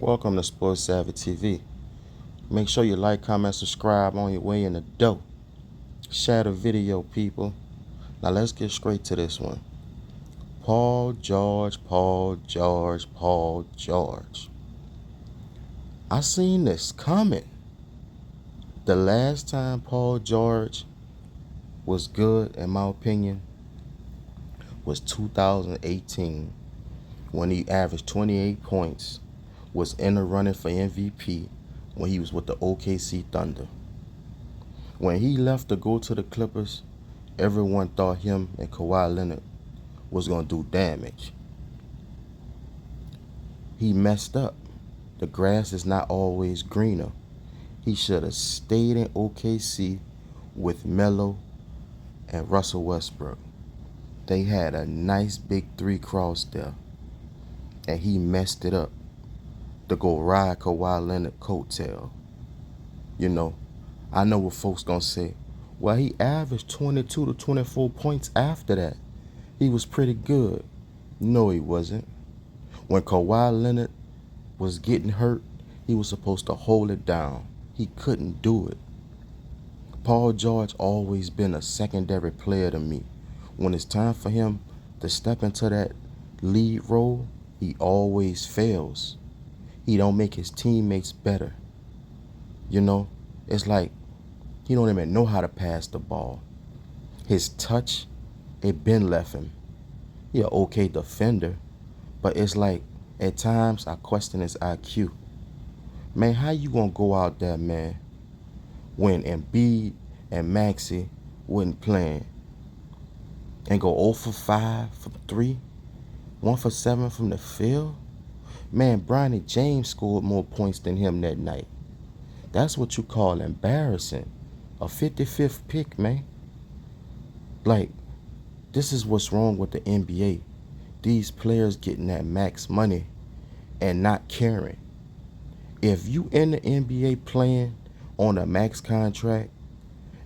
Welcome to Sports Savvy TV. Make sure you like, comment, subscribe on your way in the dough. Share the video, people. Now let's get straight to this one. Paul George, Paul George, Paul George. I seen this coming. The last time Paul George was good, in my opinion, was 2018 when he averaged 28 points, was in the running for MVP when he was with the OKC Thunder. When he left to go to the Clippers, everyone thought him and Kawhi Leonard was going to do damage. He messed up. The grass is not always greener. He should have stayed in OKC with Melo and Russell Westbrook. They had a nice big three cross there, and he messed it up to go ride Kawhi Leonard coattail. You know, I know what folks gonna say. Well, he averaged 22 to 24 points after that. He was pretty good. No, he wasn't. When Kawhi Leonard was getting hurt, he was supposed to hold it down. He couldn't do it. Paul George always been a secondary player to me. When it's time for him to step into that lead role, he always fails. He don't make his teammates better. You know, it's like he don't even know how to pass the ball. His touch, it been left him. He an okay defender, but it's like at times I question his IQ. Man, how you gonna go out there, man, when Embiid and Maxey wasn't playing and go 0 for 5 from 3, 1 for 7 from the field? Man, Bronny James scored more points than him that night. That's what you call embarrassing. A 55th pick, man. Like, this is what's wrong with the NBA. These players getting that max money and not caring. If you in the NBA playing on a max contract,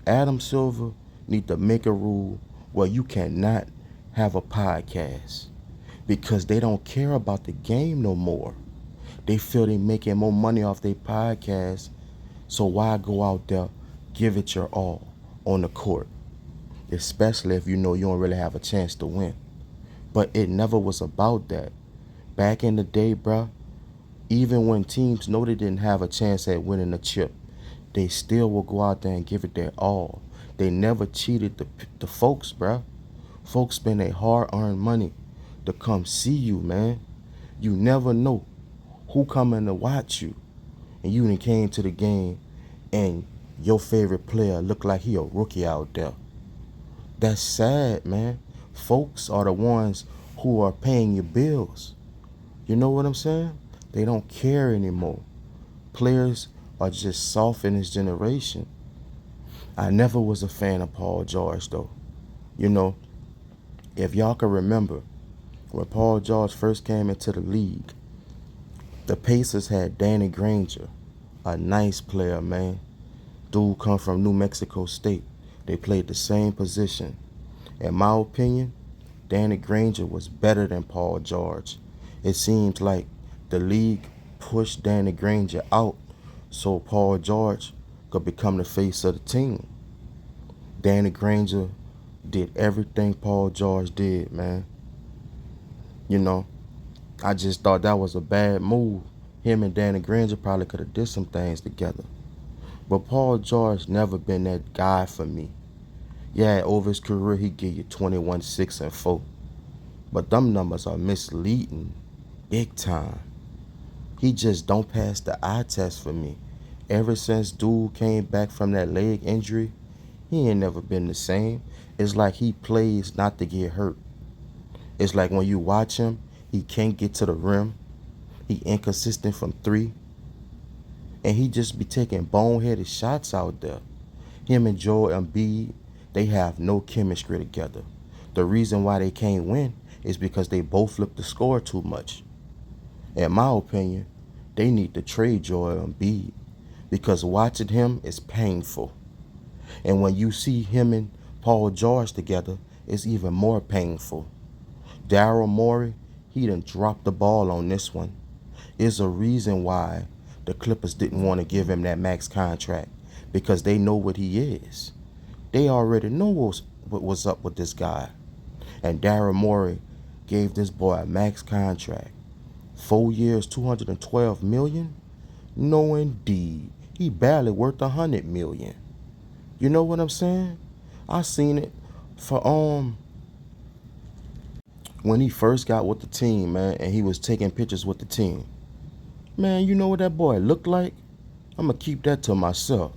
Adam Silver need to make a rule where you cannot have a podcast because they don't care about the game no more. They feel they making more money off their podcast, so why go out there, give it your all on the court, especially if you know you don't really have a chance to win. But it never was about that. Back in the day, bruh, even when teams know they didn't have a chance at winning the chip, they still will go out there and give it their all. They never cheated the folks, bruh. Folks spend their hard-earned money to come see you, man. You never know who coming to watch you. And you done came to the game and your favorite player look like he a rookie out there. That's sad, man. Folks are the ones who are paying your bills. You know what I'm saying? They don't care anymore. Players are just soft in this generation. I never was a fan of Paul George, though. You know, if y'all can remember, when Paul George first came into the league, the Pacers had Danny Granger, a nice player, man. Dude come from New Mexico State. They played the same position. In my opinion, Danny Granger was better than Paul George. It seems like the league pushed Danny Granger out so Paul George could become the face of the team. Danny Granger did everything Paul George did, man. You know, I just thought that was a bad move. Him and Danny Granger probably could have did some things together. But Paul George never been that guy for me. Yeah, over his career, he give you 21, 6, and 4. But them numbers are misleading big time. He just don't pass the eye test for me. Ever since dude came back from that leg injury, he ain't never been the same. It's like he plays not to get hurt. It's like when you watch him, he can't get to the rim. He inconsistent from 3. And he just be taking boneheaded shots out there. Him and Joel Embiid, they have no chemistry together. The reason why they can't win is because they both flip the score too much. In my opinion, they need to trade Joel Embiid because watching him is painful. And when you see him and Paul George together, it's even more painful. Daryl Morey, he done dropped the ball on this one. It's a reason why the Clippers didn't want to give him that max contract, because they know what he is. They already know what was up with this guy. And Daryl Morey gave this boy a max contract. 4 years, $212 million? No, indeed. He barely worth $100 million. You know what I'm saying? I seen it for when he first got with the team, man, and he was taking pictures with the team. Man, you know what that boy looked like? I'm gonna keep that to myself.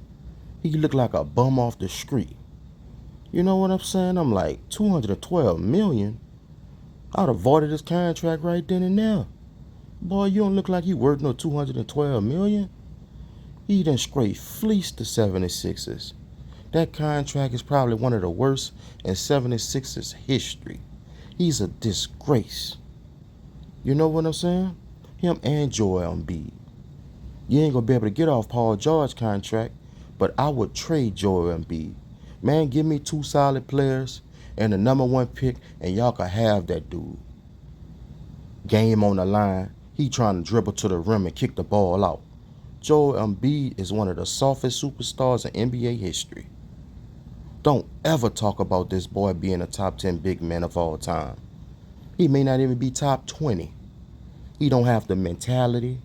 He looked like a bum off the street. You know what I'm saying? I'm like, 212 million? I'd have voided his contract right then and there. Boy, you don't look like you worth no 212 million. He done straight fleeced the 76ers. That contract is probably one of the worst in 76ers history. He's a disgrace. You know what I'm saying? Him and Joel Embiid. You ain't gonna be able to get off Paul George's contract, but I would trade Joel Embiid. Man, give me 2 solid players and the #1 pick, and y'all can have that dude. Game on the line. He trying to dribble to the rim and kick the ball out. Joel Embiid is one of the softest superstars in NBA history. Don't ever talk about this boy being a top 10 big man of all time. He may not even be top 20. He don't have the mentality.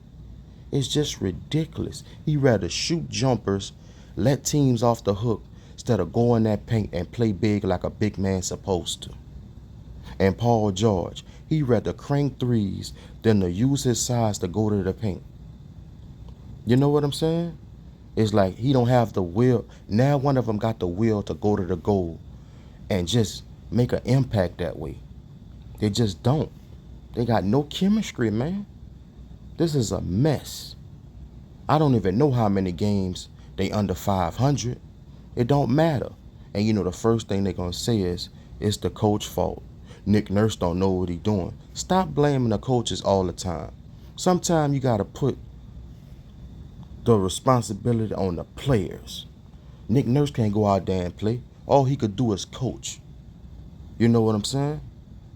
It's just ridiculous. He rather shoot jumpers, let teams off the hook, instead of go in that paint and play big like a big man supposed to. And Paul George, he rather crank threes than to use his size to go to the paint. You know what I'm saying? It's like he don't have the will. Now one of them got the will to go to the goal and just make an impact that way. They just don't. They got no chemistry, man. This is a mess. I don't even know how many games they under 500. It don't matter. And you know the first thing they're going to say is, it's the coach's fault. Nick Nurse don't know what he doing. Stop blaming the coaches all the time. Sometimes you got to put the responsibility on the players. Nick Nurse can't go out there and play. All he could do is coach. You know what I'm saying?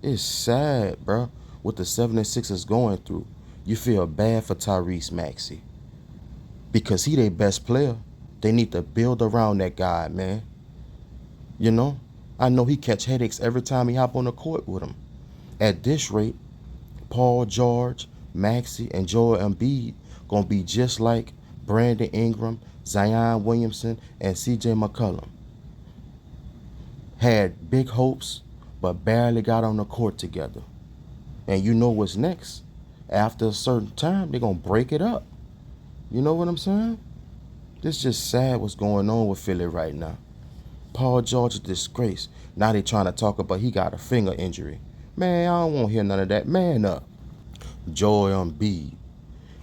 It's sad, bro, what the 76ers going through. You feel bad for Tyrese Maxey. Because he their best player. They need to build around that guy, man. You know? I know he catch headaches every time he hop on the court with him. At this rate, Paul George, Maxey, and Joel Embiid gonna be just like Brandon Ingram, Zion Williamson, and CJ McCollum. Had big hopes, but barely got on the court together. And you know what's next? After a certain time, they're gonna break it up. You know what I'm saying? This just sad what's going on with Philly right now. Paul George is a disgrace. Now they trying to talk about he got a finger injury. Man, I don't want to hear none of that. Man up. Joel Embiid.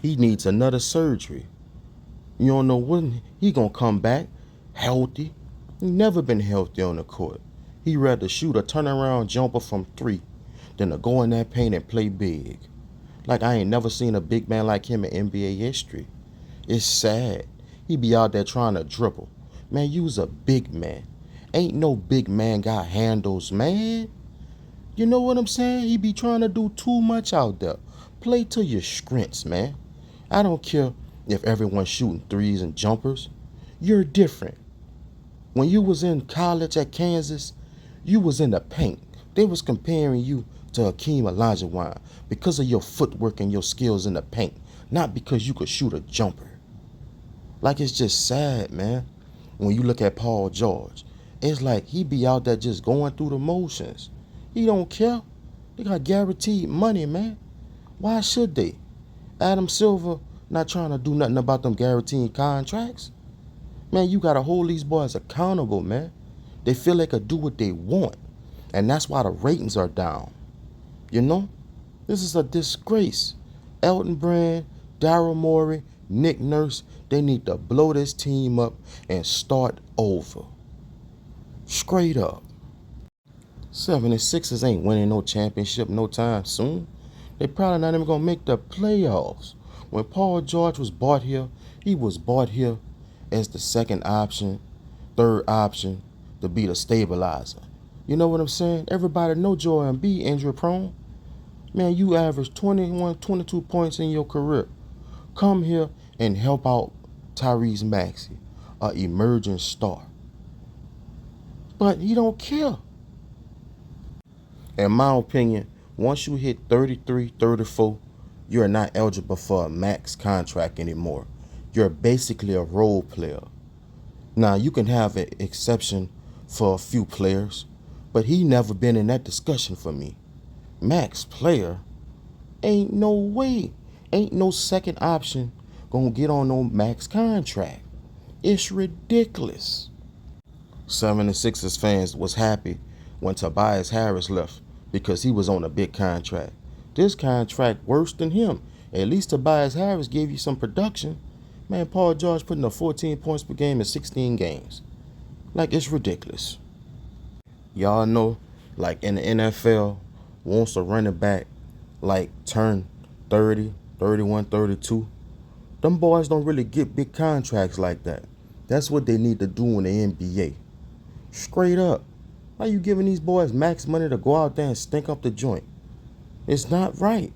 He needs another surgery. You don't know when he gonna come back healthy. He never been healthy on the court. He rather shoot a turnaround jumper from 3 than to go in that paint and play big. Like I ain't never seen a big man like him in NBA history. It's sad. He be out there trying to dribble. Man, you's a big man. Ain't no big man got handles, man. You know what I'm saying? He be trying to do too much out there. Play to your strengths, man. I don't care if everyone's shooting threes and jumpers. You're different. When you was in college at Kansas, you was in the paint. They was comparing you to Hakeem Olajuwon because of your footwork and your skills in the paint, not because you could shoot a jumper. Like, it's just sad, man. When you look at Paul George, it's like he be out there just going through the motions. He don't care. They got guaranteed money, man. Why should they? Adam Silver not trying to do nothing about them guaranteed contracts. Man, you got to hold these boys accountable, man. They feel they could do what they want. And that's why the ratings are down. You know? This is a disgrace. Elton Brand, Daryl Morey, Nick Nurse, they need to blow this team up and start over. Straight up. 76ers ain't winning no championship no time soon. They probably not even gonna make the playoffs. When Paul George was bought here, he was bought here as the second option, third option to be the stabilizer. You know what I'm saying? Everybody know Joel Embiid injury prone. Man, you average 21, 22 points in your career. Come here and help out Tyrese Maxey, a emerging star. But he don't care. In my opinion, once you hit 33, 34, you're not eligible for a max contract anymore. You're basically a role player. Now, you can have an exception for a few players, but he never been in that discussion for me. Max player? Ain't no way. Ain't no second option gonna get on no max contract. It's ridiculous. 76ers fans was happy when Tobias Harris left because he was on a big contract. This contract worse than him. At least Tobias Harris gave you some production. Man, Paul George putting up 14 points per game in 16 games. Like, it's ridiculous. Y'all know, like in the NFL, once a running back like turn 30, 31, 32, them boys don't really get big contracts like that. That's what they need to do in the NBA. Straight up. Why you giving these boys max money to go out there and stink up the joint? It's not right.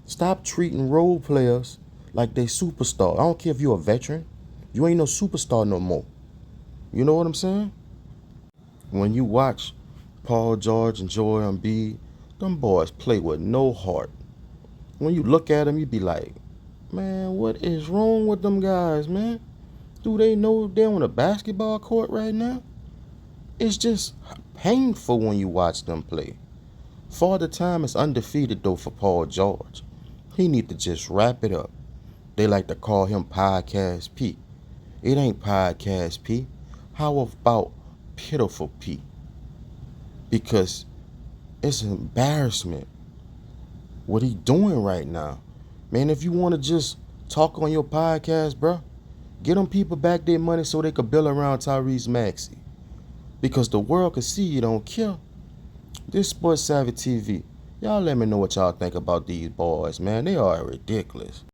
Stop treating role players like they superstar. I don't care if you're a veteran. You ain't no superstar no more. You know what I'm saying? When you watch Paul George and Joel Embiid, them boys play with no heart. When you look at them, you be like, man, what is wrong with them guys, man? Do they know they're on a basketball court right now? It's just painful when you watch them play. Father Time is undefeated though for Paul George. He need to just wrap it up. They like to call him Podcast P. It ain't Podcast P. How about Pitiful P? Because it's an embarrassment what he doing right now. Man, if you want to just talk on your podcast, bro, get them people back their money so they could build around Tyrese Maxey. Because the world can see you don't care. This Sports Savvy TV. Y'all let me know what y'all think about these boys, man. They are ridiculous.